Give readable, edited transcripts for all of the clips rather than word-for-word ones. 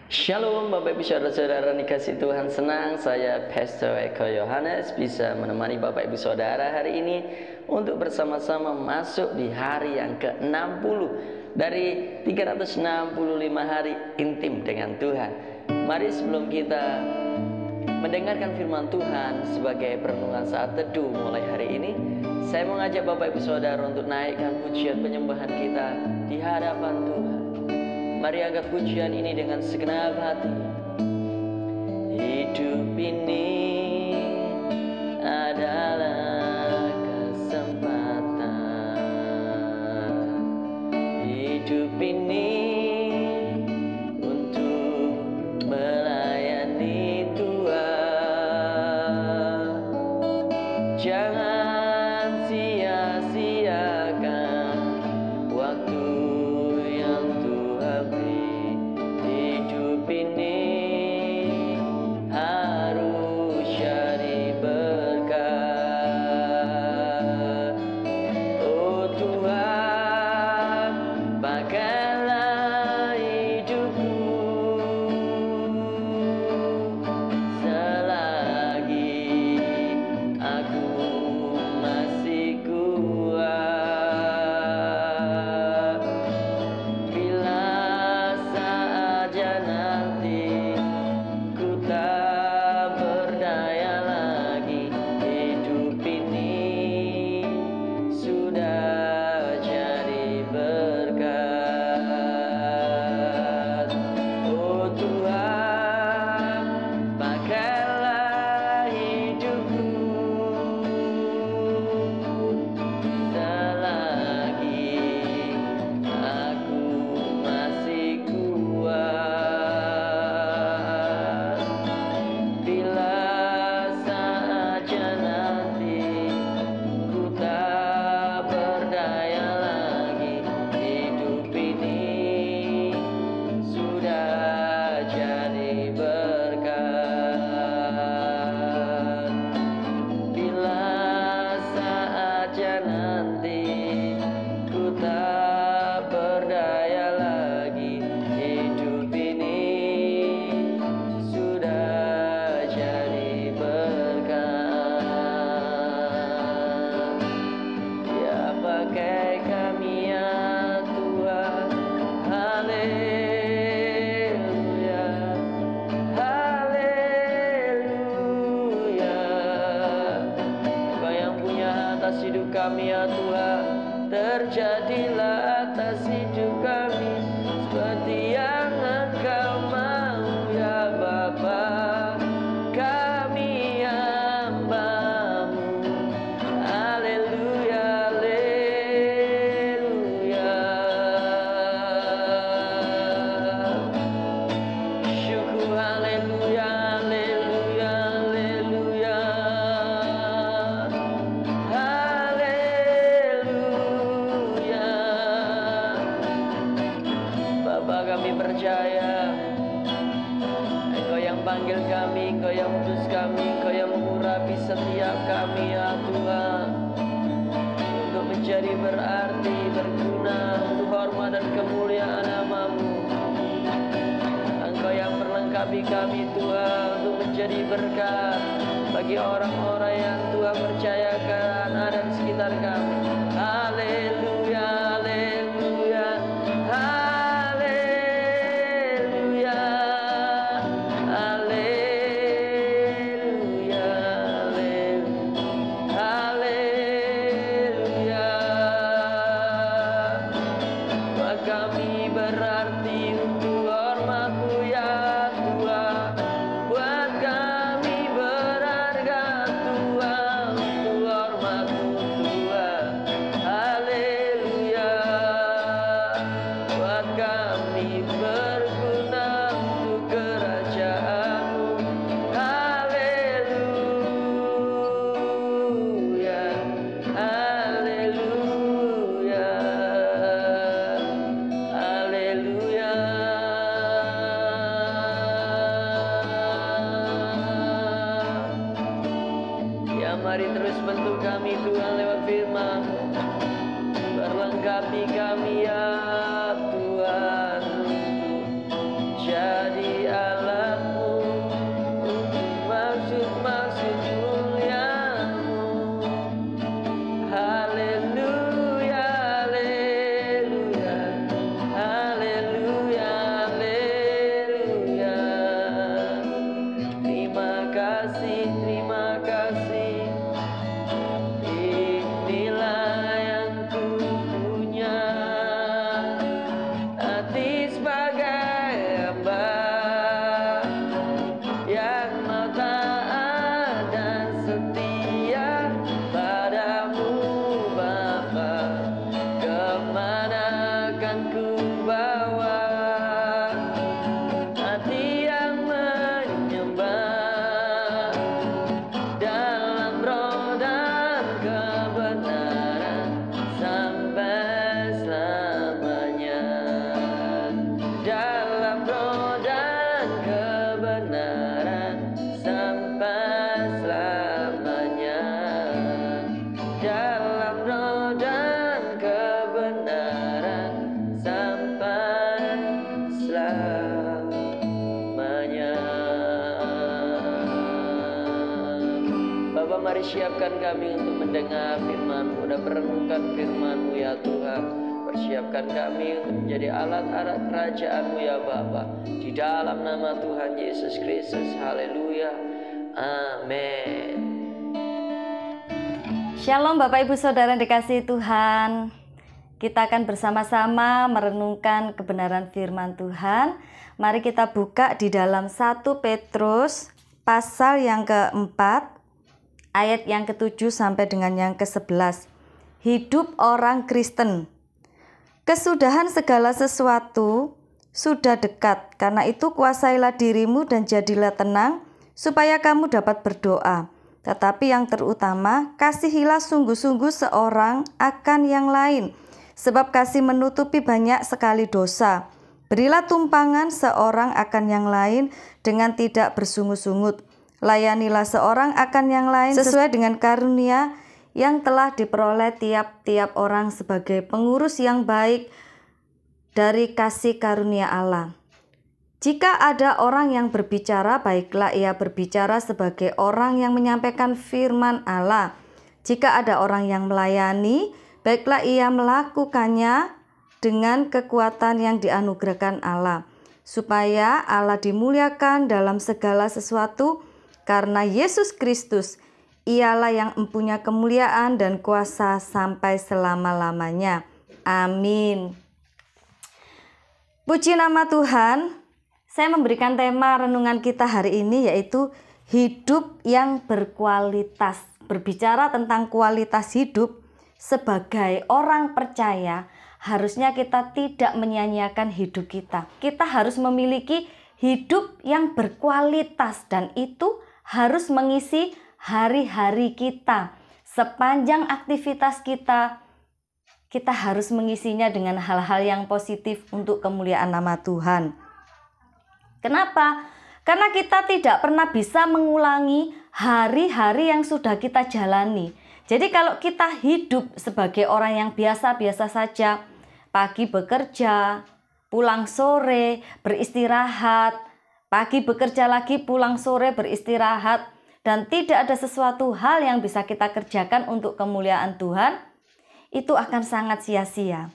Shalom Bapak Ibu Saudara-saudara dikasih Tuhan, senang saya Pastor Eko Yohanes bisa menemani Bapak Ibu Saudara hari ini untuk bersama-sama masuk di hari yang ke-60 dari 365 hari intim dengan Tuhan. Mari sebelum kita mendengarkan firman Tuhan sebagai perenungan saat teduh mulai hari ini, saya mengajak Bapak Ibu Saudara untuk naikkan pujian penyembahan kita di hadapan Tuhan. Mari angkat pujian ini dengan segenap hati. Hidup ini adalah kesempatan. Hidup ini untuk melayani Tuhan. Jangan sia-siakan waktu yang Tuhan beri. Hidup ini harus jadi berkat. Oh Tuhan, pakailah hidupku selagi aku masih kuat. Bila saja nanti ku tak berdaya lagi, hidup ini sudah jadi berkat. Oh Tuhan, pakailah hidupku selagi aku masih kuat. Bila saja nanti ku tak berdaya lagi, hidup ini sudah jadi berkat. Bila saja nanti ku tak berdaya lagi, hidup ini sudah jadi berkat. Ya pakai kami ya Tuhan, haleluya, haleluya. Engkau yang punya atas hidup kami ya Tuhan, terjadilah atas hidup kami seperti yang Engkau mau ya Bapa. Kami hamba-Mu, haleluya, haleluya. Syukur, haleluya, haleluya, haleluya. Haleluya. Bapa, kami percaya Engkau yang panggil kami, Engkau yang utus kami, Engkau yang mengurapi setiap kami ya Tuhan, untuk menjadi berarti, berguna untuk hormat dan kemuliaan nama-Mu. Engkau yang melengkapi kami Tuhan untuk menjadi berkat bagi orang-orang yang Tuhan percayakan ada di sekitar kami. Haleluya, haleluya, haleluya, haleluya, haleluya. Buat kami berarti untuk hormat-Mu ya Tuhan. Buat kami berharga Tuhan, untuk hormat-Mu Tuhan. Haleluya. Buat kami berguna untuk kerajaan-Mu. Haleluya, haleluya, haleluya. Ya mari terus bentuk kami Tuhan lewat firman-Mu. Berlengkapi kami ya Tuhan, untuk jadi kasih, terima kasih. Inilah yang ku punya, hati sebagai hamba yang mau taat dan setia padamu Bapa. Kemana kan ku bawa hati yang menyembah dalam roh dan kebenaran sampai selamanya. Dalam roh dan kebenaran sampai selamanya. Dalam roh dan kebenaran sampai selamanya. Bapa, mari siapkan kami untuk mendengar firman-Mu dan merenungkan firman-Mu ya Tuhan. Persiapkan kami untuk menjadi alat-alat kerajaan-Mu ya Bapa. Di dalam nama Tuhan Yesus Kristus. Haleluya. Amin. Shalom Bapak Ibu Saudara yang dikasihi Tuhan. Kita akan bersama-sama merenungkan kebenaran firman Tuhan. Mari kita buka di dalam 1 Petrus pasal yang keempat, ayat yang ke-7 sampai dengan yang ke-11. Hidup orang Kristen. Kesudahan segala sesuatu sudah dekat, karena itu kuasailah dirimu dan jadilah tenang, supaya kamu dapat berdoa. Tetapi yang terutama, kasihilah sungguh-sungguh seorang akan yang lain, sebab kasih menutupi banyak sekali dosa. Berilah tumpangan seorang akan yang lain dengan tidak bersungut-sungut. Layanilah seorang akan yang lain sesuai dengan karunia yang telah diperoleh tiap-tiap orang sebagai pengurus yang baik dari kasih karunia Allah. Jika ada orang yang berbicara, baiklah ia berbicara sebagai orang yang menyampaikan firman Allah. Jika ada orang yang melayani, baiklah ia melakukannya dengan kekuatan yang dianugerahkan Allah, supaya Allah dimuliakan dalam segala sesuatu, karena Yesus Kristus ialah yang mempunyai kemuliaan dan kuasa sampai selama-lamanya. Amin. Puji nama Tuhan. Saya memberikan tema renungan kita hari ini yaitu hidup yang berkualitas. Berbicara tentang kualitas hidup, sebagai orang percaya harusnya kita tidak menyia-nyiakan hidup kita. Kita harus memiliki hidup yang berkualitas, dan itu harus mengisi hari-hari kita. Sepanjang aktivitas kita harus mengisinya dengan hal-hal yang positif untuk kemuliaan nama Tuhan. Kenapa? Karena kita tidak pernah bisa mengulangi hari-hari yang sudah kita jalani. Jadi kalau kita hidup sebagai orang yang biasa-biasa saja, pagi bekerja, pulang sore, beristirahat, pagi bekerja lagi, pulang sore, beristirahat, dan tidak ada sesuatu hal yang bisa kita kerjakan untuk kemuliaan Tuhan, itu akan sangat sia-sia.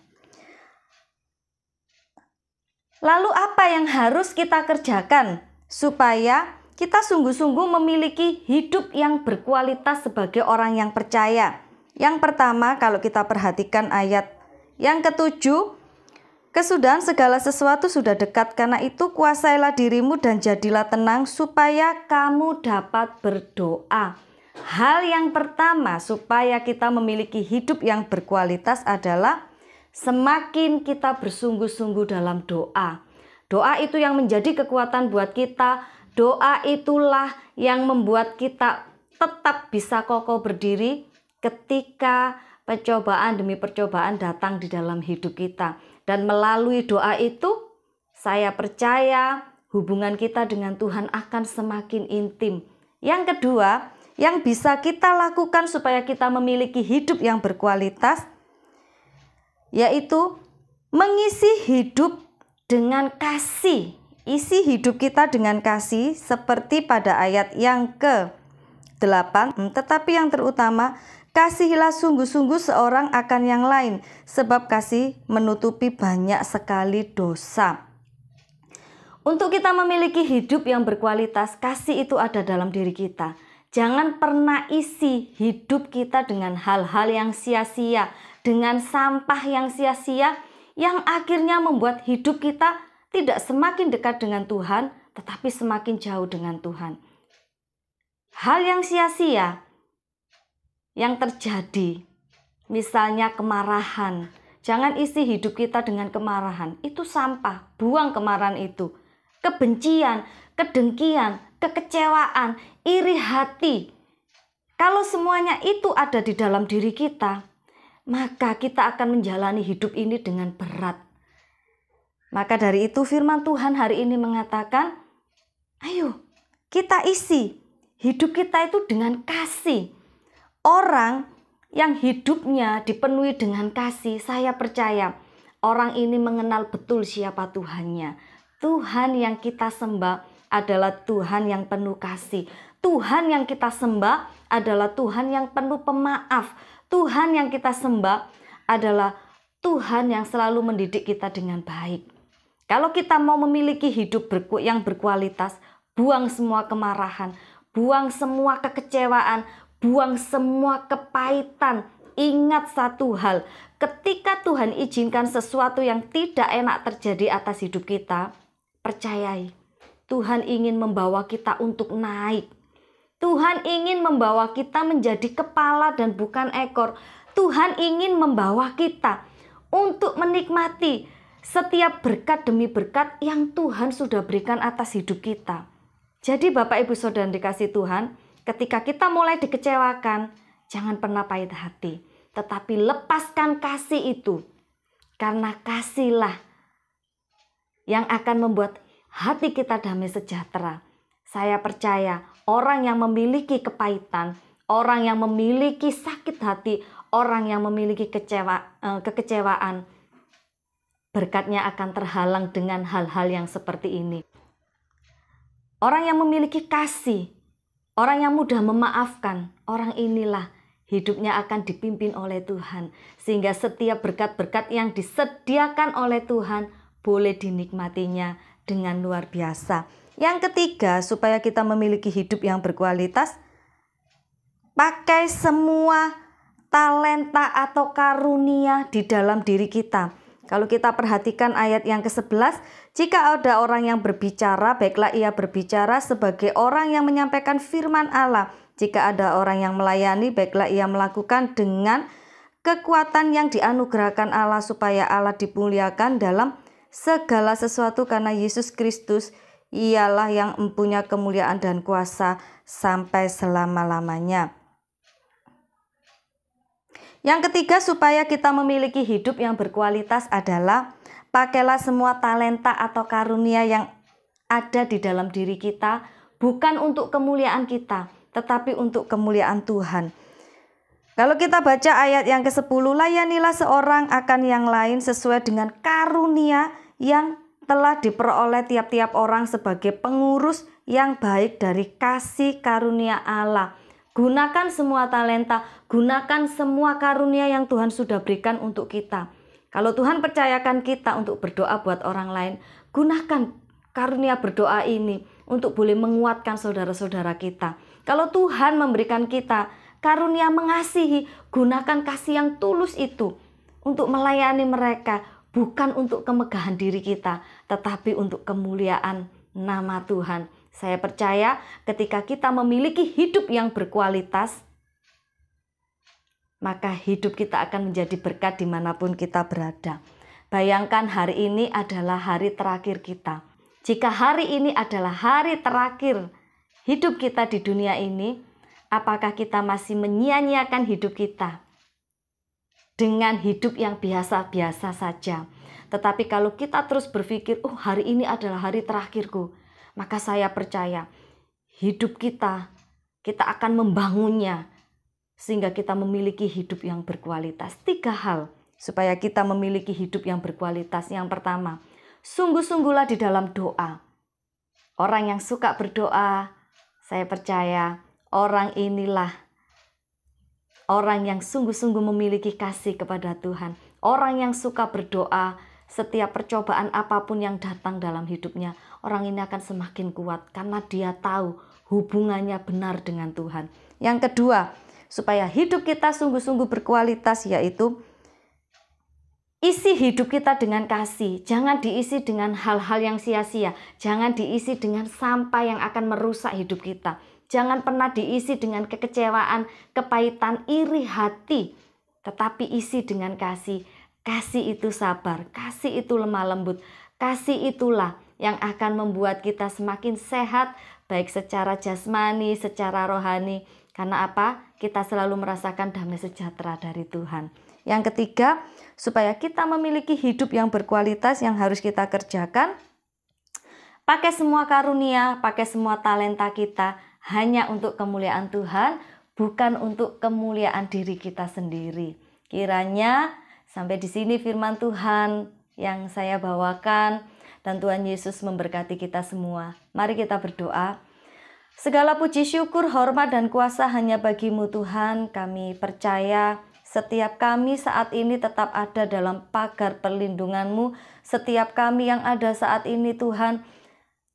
Lalu apa yang harus kita kerjakan supaya kita sungguh-sungguh memiliki hidup yang berkualitas sebagai orang yang percaya? Yang pertama, kalau kita perhatikan ayat yang ke-7, kesudahan segala sesuatu sudah dekat, karena itu kuasailah dirimu dan jadilah tenang, supaya kamu dapat berdoa. Hal yang pertama supaya kita memiliki hidup yang berkualitas adalah semakin kita bersungguh-sungguh dalam doa. Doa itu yang menjadi kekuatan buat kita. Doa itulah yang membuat kita tetap bisa kokoh berdiri ketika percobaan demi percobaan datang di dalam hidup kita. Dan melalui doa itu, saya percaya hubungan kita dengan Tuhan akan semakin intim. Yang kedua, yang bisa kita lakukan supaya kita memiliki hidup yang berkualitas, yaitu mengisi hidup dengan kasih. Isi hidup kita dengan kasih seperti pada ayat yang ke-8. Tetapi yang terutama, kasihilah sungguh-sungguh seorang akan yang lain, sebab kasih menutupi banyak sekali dosa. Untuk kita memiliki hidup yang berkualitas, kasih itu ada dalam diri kita. Jangan pernah isi hidup kita dengan hal-hal yang sia-sia, dengan sampah yang sia-sia, yang akhirnya membuat hidup kita tidak semakin dekat dengan Tuhan, tetapi semakin jauh dengan Tuhan. Hal yang sia-sia yang terjadi, misalnya kemarahan. Jangan isi hidup kita dengan kemarahan. Itu sampah, buang kemarahan itu. Kebencian, kedengkian, kekecewaan, iri hati. Kalau semuanya itu ada di dalam diri kita, maka kita akan menjalani hidup ini dengan berat. Maka dari itu firman Tuhan hari ini mengatakan, ayo kita isi hidup kita itu dengan kasih. Orang yang hidupnya dipenuhi dengan kasih, saya percaya orang ini mengenal betul siapa Tuhannya. Tuhan yang kita sembah adalah Tuhan yang penuh kasih. Tuhan yang kita sembah adalah Tuhan yang penuh pemaaf. Tuhan yang kita sembah adalah Tuhan yang selalu mendidik kita dengan baik. Kalau kita mau memiliki hidup yang berkualitas, buang semua kemarahan, buang semua kekecewaan, buang semua kepahitan. Ingat satu hal, ketika Tuhan izinkan sesuatu yang tidak enak terjadi atas hidup kita, percayai, Tuhan ingin membawa kita untuk naik. Tuhan ingin membawa kita menjadi kepala dan bukan ekor. Tuhan ingin membawa kita untuk menikmati setiap berkat demi berkat yang Tuhan sudah berikan atas hidup kita. Jadi Bapak Ibu Saudara dikasih Tuhan, ketika kita mulai dikecewakan, jangan pernah pahit hati. Tetapi lepaskan kasih itu. Karena kasihlah yang akan membuat hati kita damai sejahtera. Saya percaya orang yang memiliki kepahitan, orang yang memiliki sakit hati, orang yang memiliki kekecewaan, berkatnya akan terhalang dengan hal-hal yang seperti ini. Orang yang memiliki kasih, orang yang mudah memaafkan, orang inilah hidupnya akan dipimpin oleh Tuhan. Sehingga setiap berkat-berkat yang disediakan oleh Tuhan boleh dinikmatinya dengan luar biasa. Yang ketiga, supaya kita memiliki hidup yang berkualitas, pakai semua talenta atau karunia di dalam diri kita. Kalau kita perhatikan ayat yang ke-11, jika ada orang yang berbicara, baiklah ia berbicara sebagai orang yang menyampaikan firman Allah. Jika ada orang yang melayani, baiklah ia melakukan dengan kekuatan yang dianugerahkan Allah, supaya Allah dimuliakan dalam segala sesuatu, karena Yesus Kristus ialah yang mempunyai kemuliaan dan kuasa sampai selama-lamanya. Yang ketiga, supaya kita memiliki hidup yang berkualitas adalah pakailah semua talenta atau karunia yang ada di dalam diri kita, bukan untuk kemuliaan kita, tetapi untuk kemuliaan Tuhan. Kalau kita baca ayat yang ke-10, layanilah seorang akan yang lain sesuai dengan karunia yang telah diperoleh tiap-tiap orang sebagai pengurus yang baik dari kasih karunia Allah. Gunakan semua talenta, gunakan semua karunia yang Tuhan sudah berikan untuk kita. Kalau Tuhan percayakan kita untuk berdoa buat orang lain, gunakan karunia berdoa ini untuk boleh menguatkan saudara-saudara kita. Kalau Tuhan memberikan kita karunia mengasihi, gunakan kasih yang tulus itu untuk melayani mereka, bukan untuk kemegahan diri kita, tetapi untuk kemuliaan nama Tuhan. Saya percaya ketika kita memiliki hidup yang berkualitas, maka hidup kita akan menjadi berkat dimanapun kita berada. Bayangkan hari ini adalah hari terakhir kita. Jika hari ini adalah hari terakhir hidup kita di dunia ini, apakah kita masih menyia-nyiakan hidup kita dengan hidup yang biasa-biasa saja? Tetapi kalau kita terus berpikir, oh hari ini adalah hari terakhirku, maka saya percaya hidup kita akan membangunnya sehingga kita memiliki hidup yang berkualitas. 3 hal supaya kita memiliki hidup yang berkualitas. Yang pertama, sungguh-sungguhlah di dalam doa. Orang yang suka berdoa, saya percaya orang inilah orang yang sungguh-sungguh memiliki kasih kepada Tuhan. Orang yang suka berdoa setiap percobaan apapun yang datang dalam hidupnya. orang ini akan semakin kuat karena dia tahu hubungannya benar dengan Tuhan. Yang kedua, supaya hidup kita sungguh-sungguh berkualitas, yaitu isi hidup kita dengan kasih. Jangan diisi dengan hal-hal yang sia-sia. Jangan diisi dengan sampah yang akan merusak hidup kita. Jangan pernah diisi dengan kekecewaan, kepahitan, iri hati. Tetapi isi dengan kasih. Kasih itu sabar, kasih itu lemah lembut. Kasih itulah yang akan membuat kita semakin sehat, baik secara jasmani, secara rohani. Karena apa? Kita selalu merasakan damai sejahtera dari Tuhan. Yang ketiga, supaya kita memiliki hidup yang berkualitas yang harus kita kerjakan, pakai semua karunia, pakai semua talenta kita hanya untuk kemuliaan Tuhan, bukan untuk kemuliaan diri kita sendiri. Kiranya sampai di sini firman Tuhan yang saya bawakan, dan Tuhan Yesus memberkati kita semua. Mari kita berdoa. Segala puji syukur, hormat dan kuasa hanya bagi-Mu Tuhan. Kami percaya setiap kami saat ini tetap ada dalam pagar perlindungan-Mu. Setiap kami yang ada saat ini Tuhan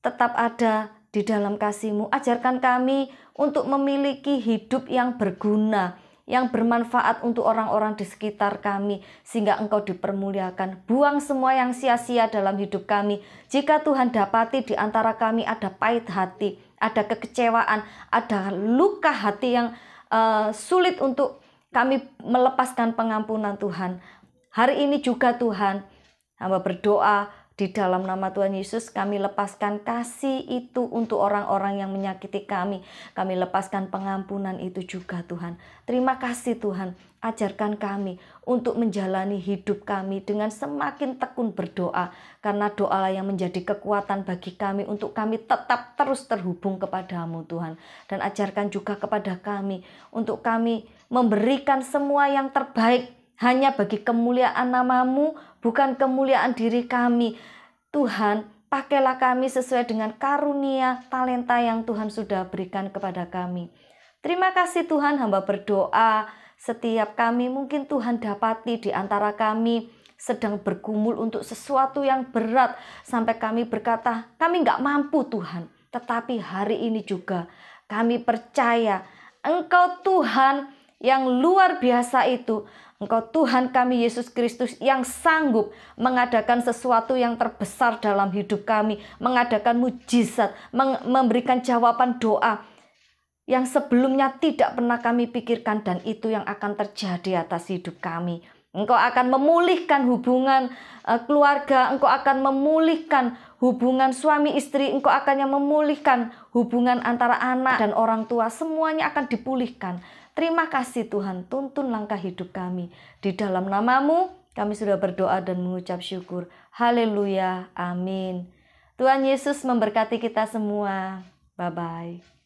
tetap ada di dalam kasih-Mu. Ajarkan kami untuk memiliki hidup yang berguna, yang bermanfaat untuk orang-orang di sekitar kami, sehingga Engkau dipermuliakan. Buang semua yang sia-sia dalam hidup kami. Jika Tuhan dapati di antara kami ada pahit hati, ada kekecewaan, ada luka hati yang sulit untuk kami melepaskan pengampunan Tuhan. Hari ini juga Tuhan, hamba berdoa di dalam nama Tuhan Yesus, kami lepaskan kasih itu untuk orang-orang yang menyakiti kami. Kami lepaskan pengampunan itu juga Tuhan. Terima kasih Tuhan, ajarkan kami untuk menjalani hidup kami dengan semakin tekun berdoa. Karena doalah yang menjadi kekuatan bagi kami untuk kami tetap terus terhubung kepadamu Tuhan. Dan ajarkan juga kepada kami untuk kami memberikan semua yang terbaik hanya bagi kemuliaan nama-Mu, bukan kemuliaan diri kami. Tuhan, pakailah kami sesuai dengan karunia, talenta yang Tuhan sudah berikan kepada kami. Terima kasih Tuhan, hamba berdoa setiap kami mungkin Tuhan dapati di antara kami sedang bergumul untuk sesuatu yang berat. Sampai kami berkata, kami nggak mampu Tuhan. Tetapi hari ini juga kami percaya Engkau Tuhan yang luar biasa itu. Engkau Tuhan kami Yesus Kristus yang sanggup mengadakan sesuatu yang terbesar dalam hidup kami. Mengadakan mujizat, memberikan jawaban doa yang sebelumnya tidak pernah kami pikirkan. Dan itu yang akan terjadi atas hidup kami. Engkau akan memulihkan hubungan keluarga. Engkau akan memulihkan hubungan suami istri. Engkau akan memulihkan hubungan antara anak dan orang tua. Semuanya akan dipulihkan. Terima kasih Tuhan, tuntun langkah hidup kami. Di dalam nama-Mu kami sudah berdoa dan mengucap syukur. Haleluya, amin. Tuhan Yesus memberkati kita semua. Bye-bye.